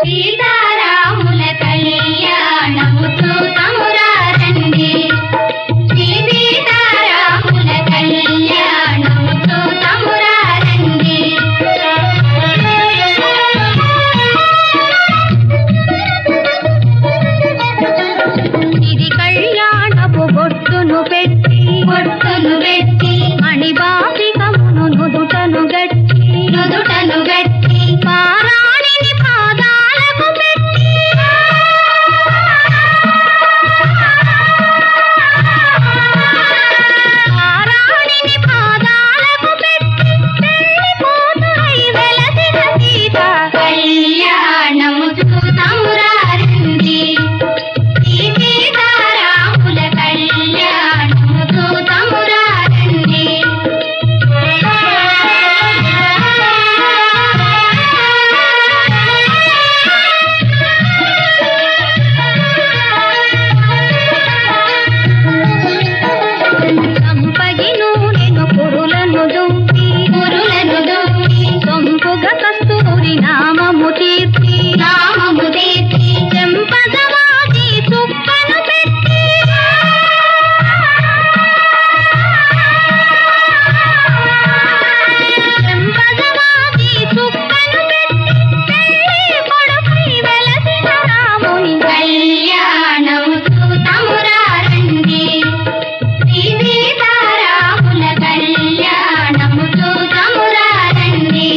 సీతారాముల కళ్యాణము చూతమురా రండి, శ్రీ సీతారాముల కళ్యాణము చూతమురా రండి. ఇది కళ్యాణపు బొట్టును పెట్టి మణిబాసికమును నుదుటను గట్టి పారాణిని పాదాలకు పెట్టి పెళ్లి కూతురై వెలసిన సీత కళ్యాణము చూతమురా రండి, శ్రీ సీతారాముల కళ్యాణము చూతమురా రండి. సంపగి నూనెను పురులను దుంపి సొంపుగా కస్తూరి నామము తీర్చి చెంపదవాది చుక్కను పెట్టి పెళ్లి కొడుకై వెలసిన రాముని కళ్యాణము చూతమురా రండి, శ్రీ సీతారాముల కళ్యాణము చూతమురా రండి.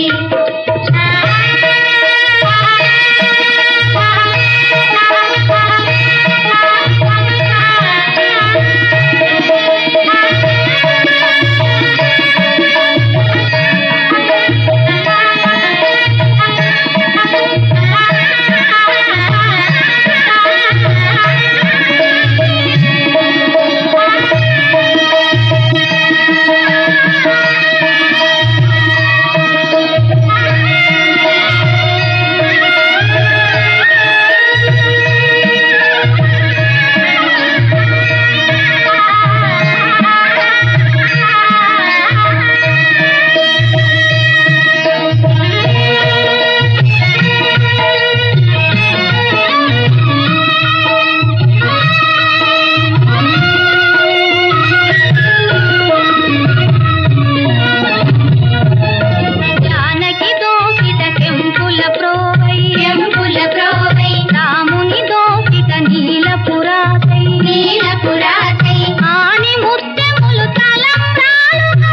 జానకి దోసిట కెంపుల ప్రోవై రాముని దోసిట నీలపురాసై ఆని ముత్యములు తలంబ్రాలుగా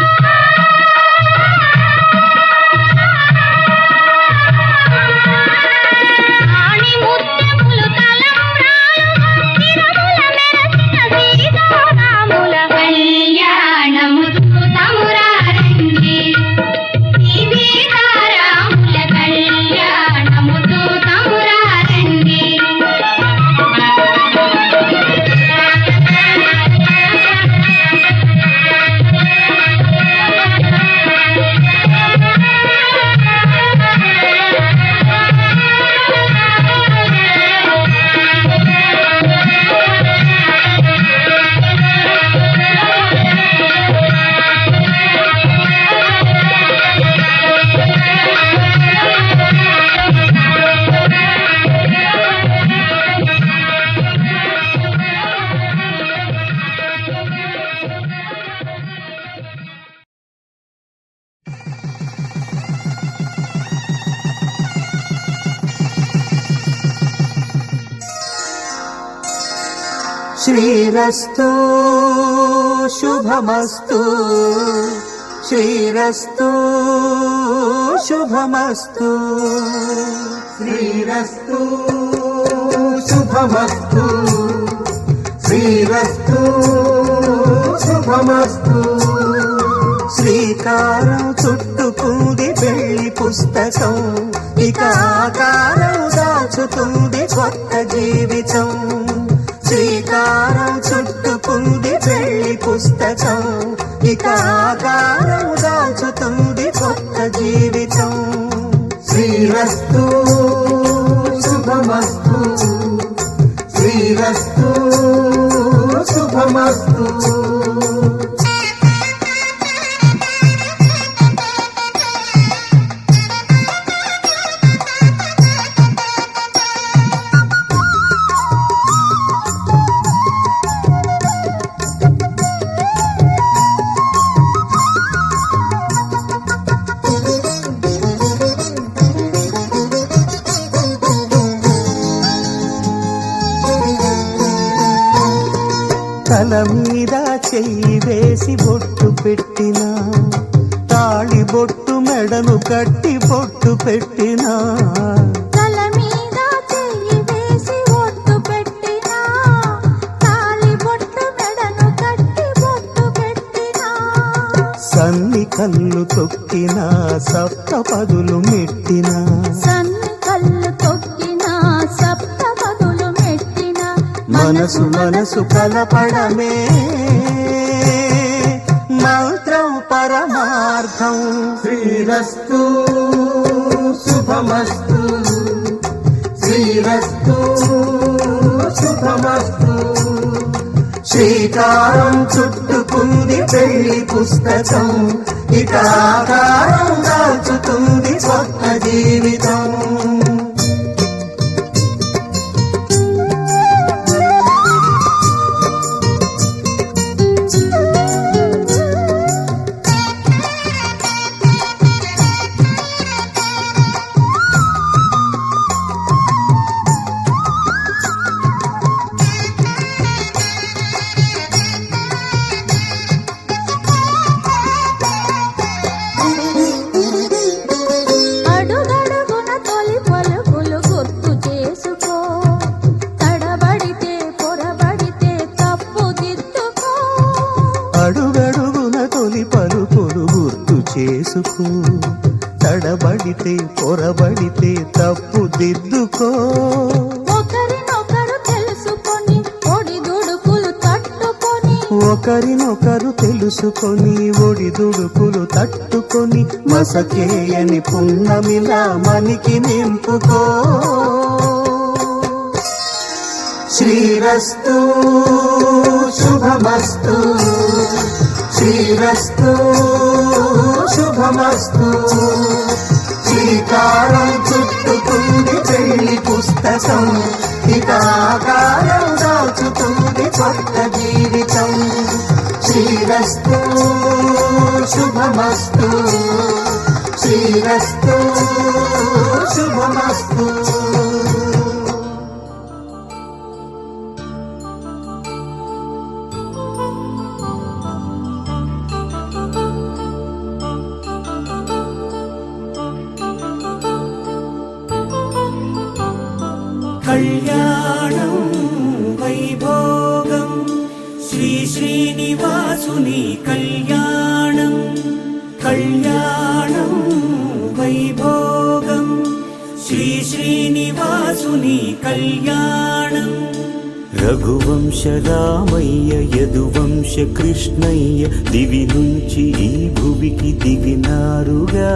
తిరుమల మెరసిన సీతారాముల కళ్యాణము చూతమురా రండి, శ్రీ సీతారాముల కళ్యాణము చూతమురా రండి. శ్రీరస్తు శుభమస్తు, శ్రీరస్తు శుభమస్తు, శ్రీరస్తు శుభమస్తు, శ్రీరస్తు శుభమస్తు. శ్రీకారం చుట్టుకుంది పెళ్లి పుస్తకం, ఇక ఆకారం దాచుతుంది కొత్త జీవితం. శ్రీకారం చుట్టుకుంది పెళ్లి పుస్తకం, ఇక ఆకారం దాచుతుంది కొత్త జీవితం. శ్రీరస్తు శుభమస్తు, శ్రీరస్తు శుభమస్తు. తల మీద చెయ్యి వేసి బొట్టు పెట్టినా, తాళి బొట్టు మెడను కట్టి బొట్టు పెట్టినా, తల మీద చెయ్యి వేసి బొట్టు పెట్టినా, తాళి బొట్టు మెడను కట్టి బొట్టు పెట్టినా, సన్ని కళ్ళు తొక్కినా సప్త పదులు మెట్టినా, సన్ని కళ్ళు తొక్కినా సప్త పదులు మెట్టినా, మనసు మనసు కలపడమే మంత్రం పరమార్థం. శ్రీరస్తు శుభమస్తు, శ్రీరస్తు శుభమస్తు. శ్రీకారం చుట్టుకుంది పెళ్లి పుస్తకం, ఇక ఆకారం దాచుతుంది కొత్త జీవితం. అడుగడుగున తొలి పలుకులు గుర్తు చేసుకో, తడబడితే పొరబడితే తప్పు దిద్దుకో. అడుగడుగున తొలి పలుకులు గుర్తు చేసుకో, తడబడితే పొరబడితే తప్పు దిద్దుకో. ఒకరినొకరు తెలుసుకొని ఒడిదుడుకులు తట్టుకొని, ఒకరినొకరు తెలుసుకొని ఒడిదుడుకులు తట్టుకొని, మసకేయని పున్నమిలా మనికి నింపుకో. శ్రీరస్తు శుభమస్తు, శ్రీరస్తు శుభమస్తు. శ్రీకారం చుట్టుకుంది పెళ్లి పుస్తకం, ఇక ఆకారం దాచుతుంది కొత్త జీవితం. శ్రీరస్తు శుభమస్తు, శ్రీరస్తు శుభమస్తు. కళ్యాణం వైభోగం శ్రీ శ్రీనివాసుని కళ్యాణం, కళ్యాణం వైభోగం శ్రీ శ్రీనివాసుని కళ్యాణం. రఘువంశ రామయ్య యదువంశ కృష్ణయ్య దివి నుంచి ఈ భువికి దిగినారుగా,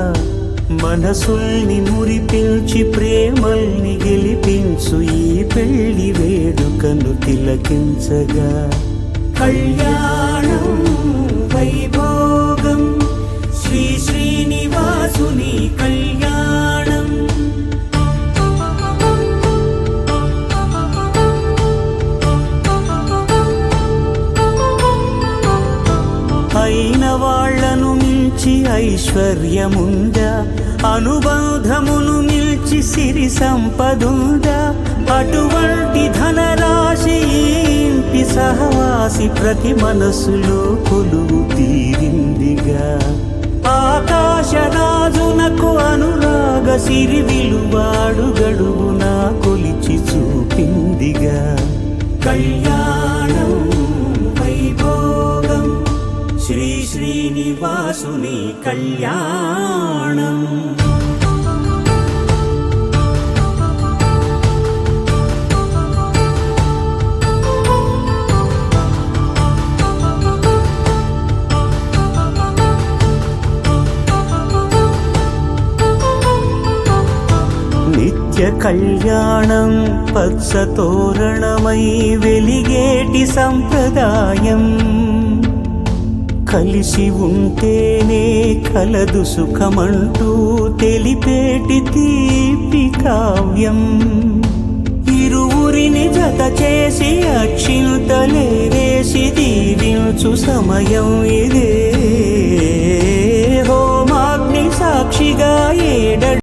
మనసుల్ని మురిపించి ప్రేమల్ని గెలిపించు ఈ పెళ్లి వేడుకను తిలకించగా. కళ్యాణం వైభోగం శ్రీ శ్రీనివాసుని కళ్యాణం. అయిన వాళ్లను మించి ఐశ్వర్యముందా, అనుబంధమును మిల్చి సిరి సంపదుందా, అటువంటి ధనరాశి ఇంటి సహవాసి ప్రతి మనసులో కొలువు తీరిందిగా. ఆకాశరాజునకు అనురాగ సిరి విలువాడు గడువునా కొలిచి చూపిందిగా. కళ్యాణం వైభోగం శ్రీ శ్రీనివాసుని కళ్యాణం. నిత్య కళ్యాణం పచ్చ తోరణమై వెలిగేటి సంప్రదాయం, కలిసి ఉంటేనే కలదు సుఖమంటూ తెలిపేటి తీపి కావ్యం. ఇరువురిని జత చేసి అక్షింతలే వేసి దీవించు సమయం ఇదే, హోమాగ్ని సాక్షిగా ఏడ